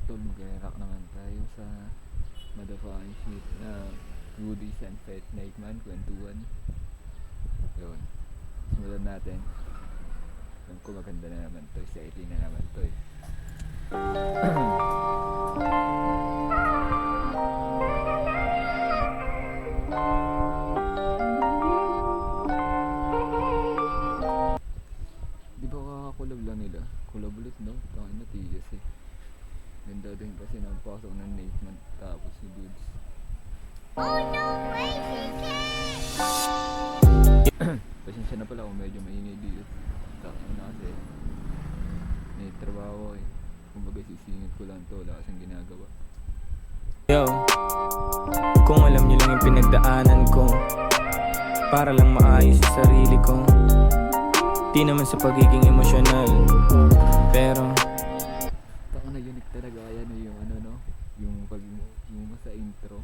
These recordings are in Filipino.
Tol, mag-react naman tayo sa motherfucking shit na goodies and pet night man, kwentuhan. Yun, simulan natin. Alam ko maganda na naman to, exciting na naman to eh. Di ba kakakulab lang nila? Kulab ulit no? Takay na tigas eh. Ganda din kasi ng pasok ng Nate man tapos si Dudes. Oh no way, PK! Pasensya na pala kung medyo maingay dito. Takay na kasi may trabaho eh. Kumbaga sisingit ko lang to, wala kasing ginagawa. Yo, kung alam niyo lang yung pinagdaanan ko para lang maayos sa sarili ko. Di naman sa pagiging emosyonal, pero Taka na unique talaga yan eh, yung ano no, yung pag yung sa intro.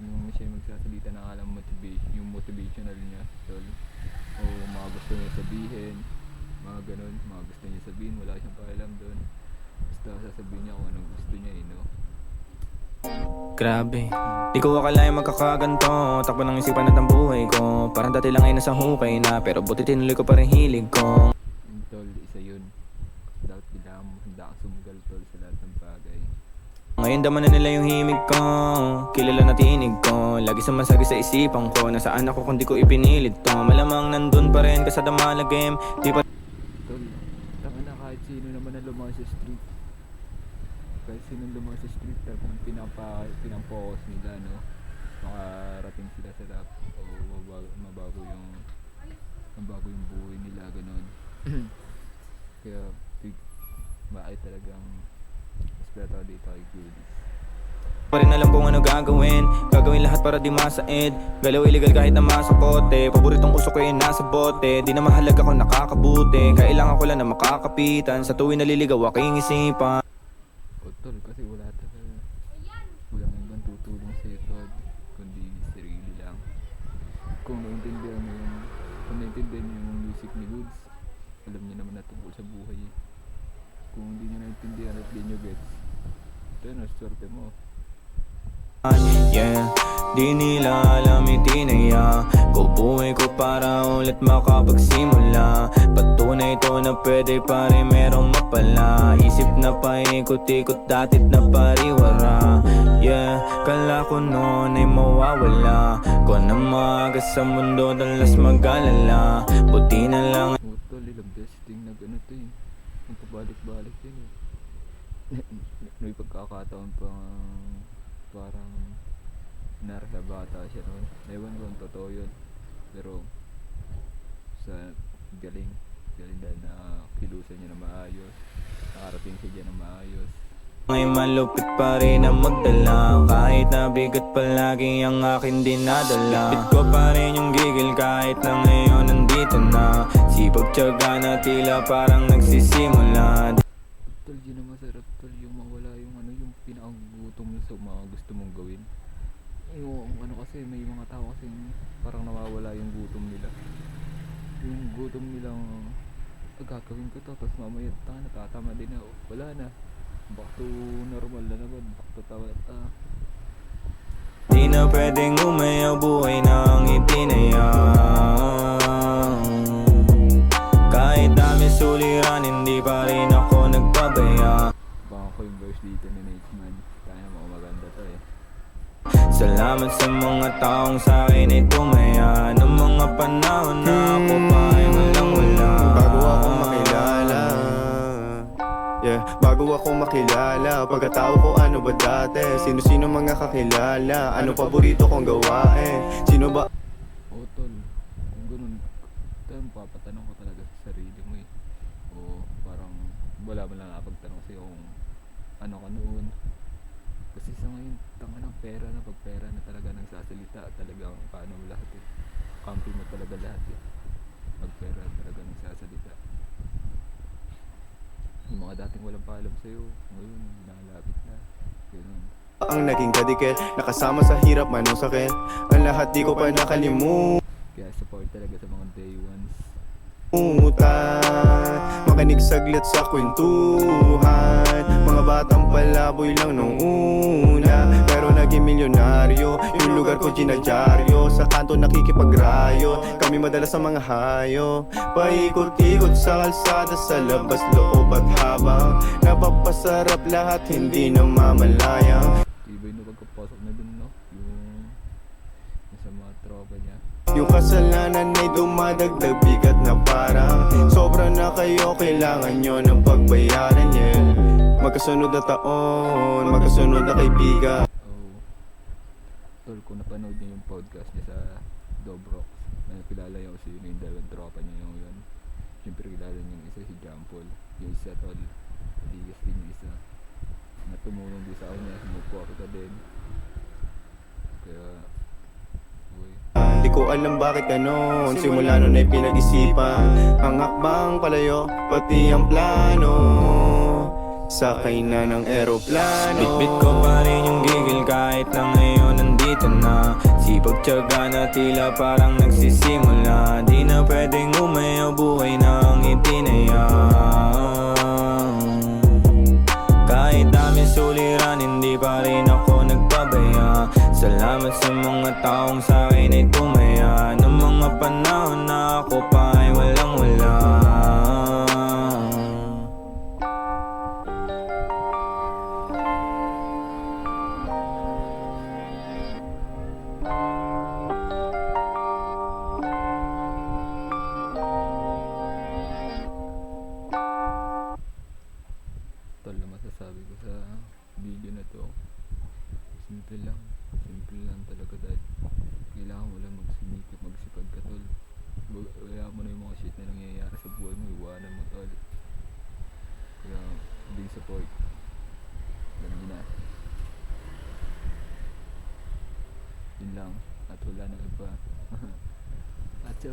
Yung siya magsasalita ng alam motivation, yung motivational niya, tol. O mga gusto niya sabihin, mga ganun, mga gusto niya sabihin, wala siyang pakialam doon. Basta sasabihin niya kung anong gusto niya eh, no. grabe. Di ko akalain magkakaganto. Takbo ng isipan at ang buhay ko. Parang dati lang ay nasa hukay na, pero buti tinuloy ko pa rin hilig ko. Yung tol, isa yun. Dapat kailangan mo handa kang sumugal tol sa lahat ng bagay. Ngayon daman na nila yung himig ko, kilala na tinig ko. Lagi sumasagi sa isipan ko, nasaan ako kung di ko ipinilit to. Malamang nandun pa rin kasada malagim. Di pa Tol, tama na kahit sino naman na lumaki sa street. Kahit sino lumaki sa street, kung pinampokus nila, no? Makarating sila sa rap o mabago yung buhay nila, ganun. Kaya, bakit talagang respeto dito kay Goodies. pa rin alam kung ano gagawin. Gagawin lahat para di masaid. Galaw illegal kahit na masakote. Paboritong uso ko yung nasa bote. Di na mahalaga kung nakakabuti. Kailangan ko lang na makakapitan. Sa tuwing naliligaw aking isipan. O tol, kasi wala talaga. Walang ibang tutulong sa'yo tol, kundi sarili lang. Kung naintindihan mo yung music ni Woods, alam niyo naman na tungkol sa buhay eh. Kung hindi niyo naintindihan at di niyo gets, ito na swerte mo. Yeah, di nila alam itinaya ko buhay ko para ulit makapagsimula. Patunay to na pwede pa rin merong mapala. Isip na paikot-ikot datit na pariwara. Yeah, kala ko noon ay mawawala ko na maga sa mundo dalas mag-alala. Buti na lang O tol, ilang beses din na gano to eh. Yung pabalik-balik din eh. May pagkakataon pa parang nasa bata siya noon. Ewan ko kung totoo yun. Pero sa galing dahil na kilusan niya na maayos. Nakarating siya dyan na maayos. ay malupit pa rin ang magdala. Kahit na bigat palagi ang akin dinadala. Bit ko pa rin yung gigil kahit na ngayon nandito na. Sipag tiyaga na tila parang nagsisimula. Tol, yun ang masarap tol, yung mawala yung ano, yung pinakagutom mo sa mga gusto mong gawin. Yung ano kasi, may mga tao kasi parang nawawala yung gutom nila. Yung gutom nilang gagawin ko to, tapos mamaya natatama din na, wala na. Back to normal na naman, back to tawa. Di na pwedeng umayaw, buhay na ang itinaya. Kahit dami suliran, hindi pa rin ako nagpabaya. Baka ko yung verse dito ni Nate man, kaya mo maganda to eh. Salamat sa mga taong sa akin ay tumaya. Noong mga panahon na ako pa ay walang wala. Bago ako makilala, yeah, bago ako makilala, pagkatao ko ano ba dati? Sino-sino mga kakilala? Ano paborito kong gawain? Sino ba? O tol, kung ganun, tayo papatanong ko talaga sa sarili mo eh. O parang wala man lang nakapagtanong sa'yo kung ano ka noon. Kasi sa ngayon, tanga ng pera na, pag pera na talaga nagsasalita, talagang paano mo lahat eh. Kampi mo talaga lahat eh. Pag pera talaga nagsasalita. Yung mga dating walang paalam sa'yo, ngayon, nalalapit na. Ganun. Ang naging kadikit, nakasama sa hirap man o sakit. Ang lahat di ko pa nakalimutan. Kaya support talaga sa mga day ones. Makinig saglit sa kwentuhan, mga palaboy lang nung una, pero naging milyonaryo. Yung lugar ko ginadyaryo, sa kanto nakikipagrayo. Kami madalas sa mga hayo, paikot-ikot sa kalsada, sa labas, loob at habang napapasarap lahat, hindi namamalaya. Tibay na pagkapasok na dun, no? Yung sa mga tropa niya. Yung kasalanan ay dumadagdag, bigat na parang sobra na kayo, kailangan nyo ng pagbayaran, yeah. Magkasunod na taon, magkasunod na kaibigan. Oh, tol, kung napanood niya yung podcast niya sa Dobrox, na kilala niya kung sino yung dalawang tropa niya yung yun. Siyempre kilala niya yung isa si John Paul, yung isa tol, Adigas din yung isa. Na tumulong din sa kanya, sumuporta din. Kaya, uy. Di ko alam bakit ganon, simula nun ay pinag-isipan ang hakbang palayo, pati ang plano, sakay na ng eroplano. Bitbit ko pa rin yung gigil kahit na ngayon nandito na. Sipag tiyaga na tila parang nagsisimula. Di na pwedeng umayaw, buhay na ang itinaya. Kahit dami suliran, hindi pa rin ako nagpabaya. Salamat sa mga taong sa akin ay tumaya. Ng mga panahon na ako pa ay walang wala. Tol, na masasabi ko sa video na to, simple lang talaga, dahil kailangan mo lang magsimikap, magsipag ka, tol. Wala mo na yung mga shit na nangyayari sa buhay mo, iwanan mo, tol. Kaya big support, alam niyo na, yun lang, at wala na iba. Acho.